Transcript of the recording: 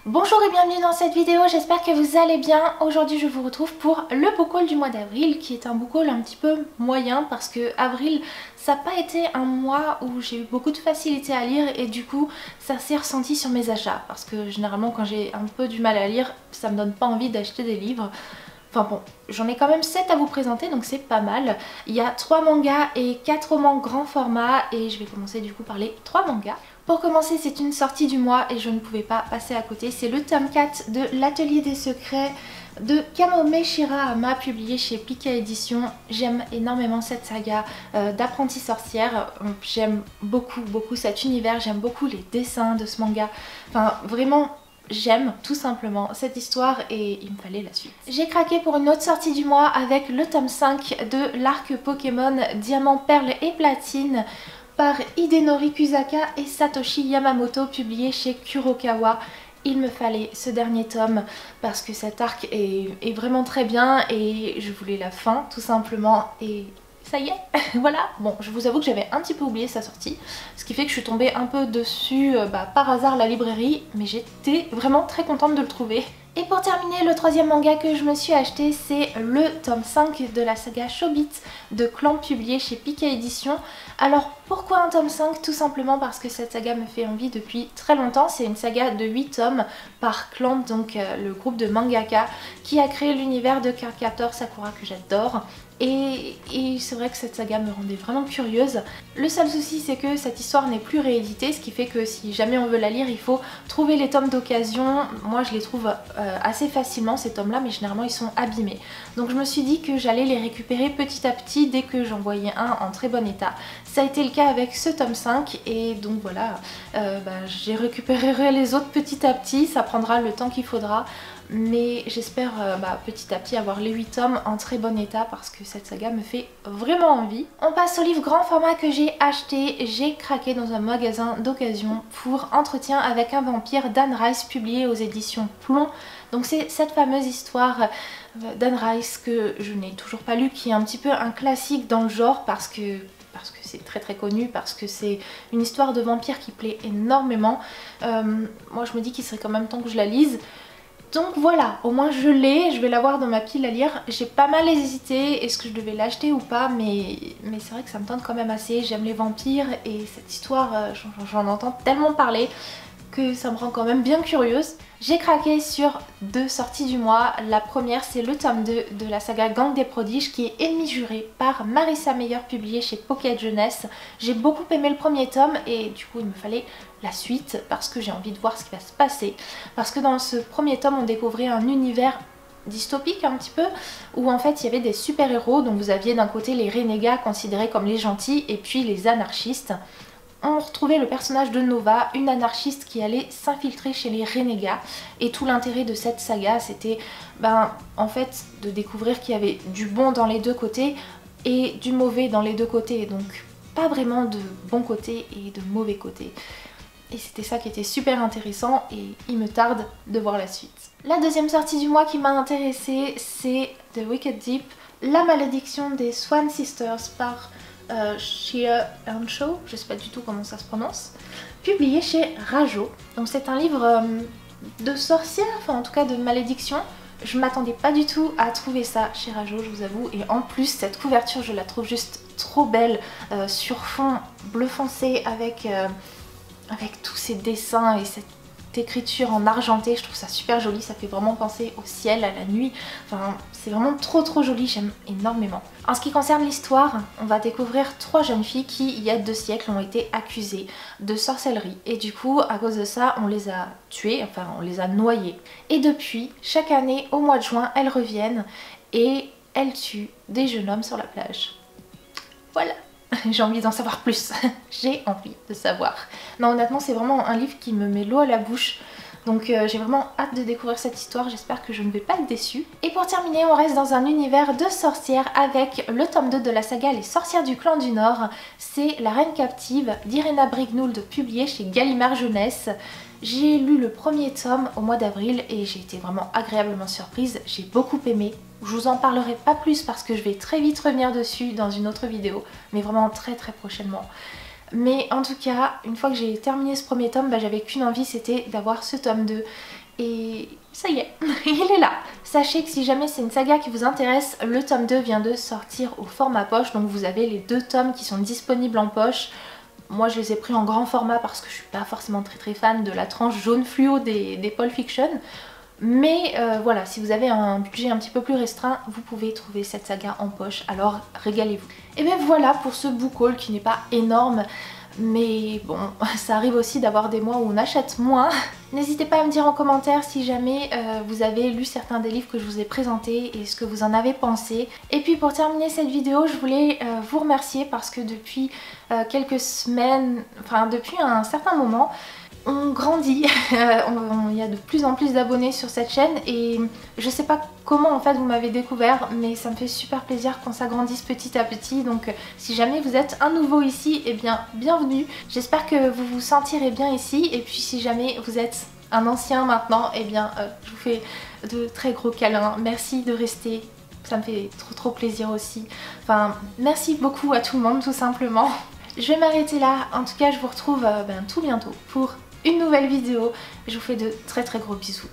Bonjour et bienvenue dans cette vidéo, j'espère que vous allez bien. Aujourd'hui je vous retrouve pour le book haul du mois d'avril qui est un book haul un petit peu moyen parce que avril ça n'a pas été un mois où j'ai eu beaucoup de facilité à lire et du coup ça s'est ressenti sur mes achats parce que généralement quand j'ai un peu du mal à lire ça me donne pas envie d'acheter des livres. Enfin bon, j'en ai quand même 7 à vous présenter donc c'est pas mal. Il y a 3 mangas et 4 romans grand format et je vais commencer du coup par les 3 mangas. Pour commencer, c'est une sortie du mois et je ne pouvais pas passer à côté. C'est le tome 4 de L'Atelier des Secrets de Kamome Shirahama, publié chez Pika Éditions. J'aime énormément cette saga d'apprentie sorcière. J'aime beaucoup cet univers, j'aime beaucoup les dessins de ce manga. Enfin, vraiment... J'aime tout simplement cette histoire et il me fallait la suite. J'ai craqué pour une autre sortie du mois avec le tome 5 de l'arc Pokémon Diamant, Perle et Platine par Hidenori Kusaka et Satoshi Yamamoto, publié chez Kurokawa. Il me fallait ce dernier tome parce que cet arc est vraiment très bien et je voulais la fin tout simplement et... ça y est, voilà. Bon, je vous avoue que j'avais un petit peu oublié sa sortie, ce qui fait que je suis tombée un peu dessus par hasard à la librairie, mais j'étais vraiment très contente de le trouver. Et pour terminer, le troisième manga que je me suis acheté, c'est le tome 5 de la saga Chobits de Clamp, publié chez Pika Éditions. Alors pourquoi un tome 5? Tout simplement parce que cette saga me fait envie depuis très longtemps. C'est une saga de 8 tomes par Clamp, donc le groupe de mangaka qui a créé l'univers de Cardcaptor Sakura que j'adore. Et c'est vrai que cette saga me rendait vraiment curieuse. Le seul souci c'est que cette histoire n'est plus rééditée, ce qui fait que si jamais on veut la lire il faut trouver les tomes d'occasion. Moi je les trouve assez facilement ces tomes là, mais généralement ils sont abîmés. Donc je me suis dit que j'allais les récupérer petit à petit dès que j'en voyais un en très bon état. Ça a été le cas avec ce tome 5 et donc voilà, j'ai récupéré les autres petit à petit, ça prendra le temps qu'il faudra. Mais j'espère petit à petit avoir les 8 tomes en très bon état parce que cette saga me fait vraiment envie. On passe au livre grand format que j'ai acheté. J'ai craqué dans un magasin d'occasion pour Entretien avec un vampire d'Anne Rice, publié aux éditions Plomb. Donc c'est cette fameuse histoire d'Anne Rice que je n'ai toujours pas lue, qui est un petit peu un classique dans le genre parce que c'est très connu, parce que c'est une histoire de vampire qui plaît énormément. Moi je me dis qu'il serait quand même temps que je la lise. Donc voilà, au moins je l'ai, je vais l'avoir dans ma pile à lire. J'ai pas mal hésité, est-ce que je devais l'acheter ou pas, mais c'est vrai que ça me tente quand même assez. J'aime les vampires et cette histoire, j'en entends tellement parler que ça me rend quand même bien curieuse. J'ai craqué sur 2 sorties du mois. La première c'est le tome 2 de la saga Gang des Prodiges qui est Ennemi juré par Marissa Meyer, publié chez Pocket Jeunesse. J'ai beaucoup aimé le premier tome et du coup il me fallait la suite parce que j'ai envie de voir ce qui va se passer. Parce que dans ce premier tome on découvrait un univers dystopique un petit peu, où en fait il y avait des super-héros. Donc vous aviez d'un côté les renégats considérés comme les gentils et puis les anarchistes. On retrouvait le personnage de Nova, une anarchiste qui allait s'infiltrer chez les renégats. Et tout l'intérêt de cette saga, c'était en fait de découvrir qu'il y avait du bon dans les deux côtés et du mauvais dans les deux côtés. Donc pas vraiment de bon côté et de mauvais côté. Et c'était ça qui était super intéressant et il me tarde de voir la suite. La deuxième sortie du mois qui m'a intéressée, c'est The Wicked Deep, la malédiction des Swan Sisters par Shea Earnshaw, je sais pas du tout comment ça se prononce, publié chez Rajo. Donc c'est un livre de sorcière, enfin en tout cas de malédiction. Je m'attendais pas du tout à trouver ça chez Rajo, je vous avoue, et en plus cette couverture je la trouve juste trop belle, sur fond bleu foncé avec tous ces dessins et cette écriture en argenté. Je trouve ça super joli, ça fait vraiment penser au ciel, à la nuit. Enfin, c'est vraiment trop joli, j'aime énormément. En ce qui concerne l'histoire, on va découvrir 3 jeunes filles qui, il y a 2 siècles, ont été accusées de sorcellerie. Et du coup, à cause de ça, on les a tuées, enfin on les a noyées. Et depuis, chaque année, au mois de juin, elles reviennent et elles tuent des jeunes hommes sur la plage. Voilà. J'ai envie d'en savoir plus. J'ai envie de savoir. Non, honnêtement, c'est vraiment un livre qui me met l'eau à la bouche. Donc j'ai vraiment hâte de découvrir cette histoire. J'espère que je ne vais pas être déçue. Et pour terminer, on reste dans un univers de sorcières avec le tome 2 de la saga Les Sorcières du Clan du Nord. C'est La Reine Captive d'Irena Brignould, publié chez Gallimard Jeunesse. J'ai lu le premier tome au mois d'avril et j'ai été vraiment agréablement surprise. J'ai beaucoup aimé. Je vous en parlerai pas plus parce que je vais très vite revenir dessus dans une autre vidéo, mais vraiment très prochainement. Mais en tout cas, une fois que j'ai terminé ce premier tome, j'avais qu'une envie, c'était d'avoir ce tome 2. et ça y est, il est là. Sachez que si jamais c'est une saga qui vous intéresse, le tome 2 vient de sortir au format poche, donc vous avez les 2 tomes qui sont disponibles en poche. Moi je les ai pris en grand format parce que je suis pas forcément très fan de la tranche jaune fluo des Pulp Fiction. Mais voilà, si vous avez un budget un petit peu plus restreint, vous pouvez trouver cette saga en poche, alors régalez-vous. Et bien voilà pour ce book haul qui n'est pas énorme, mais bon, ça arrive aussi d'avoir des mois où on achète moins. N'hésitez pas à me dire en commentaire si jamais vous avez lu certains des livres que je vous ai présentés et ce que vous en avez pensé. Et puis pour terminer cette vidéo, je voulais vous remercier parce que depuis quelques semaines, enfin depuis un certain moment, on grandit, il y a de plus en plus d'abonnés sur cette chaîne et je sais pas comment en fait vous m'avez découvert, mais ça me fait super plaisir qu'on s'agrandisse petit à petit. Donc si jamais vous êtes un nouveau ici, eh bien bienvenue. J'espère que vous vous sentirez bien ici, et puis si jamais vous êtes un ancien maintenant, eh bien je vous fais de très gros câlins. Merci de rester, ça me fait trop plaisir aussi. Enfin merci beaucoup à tout le monde tout simplement. Je vais m'arrêter là, en tout cas je vous retrouve tout bientôt pour une nouvelle vidéo. Je vous fais de très gros bisous.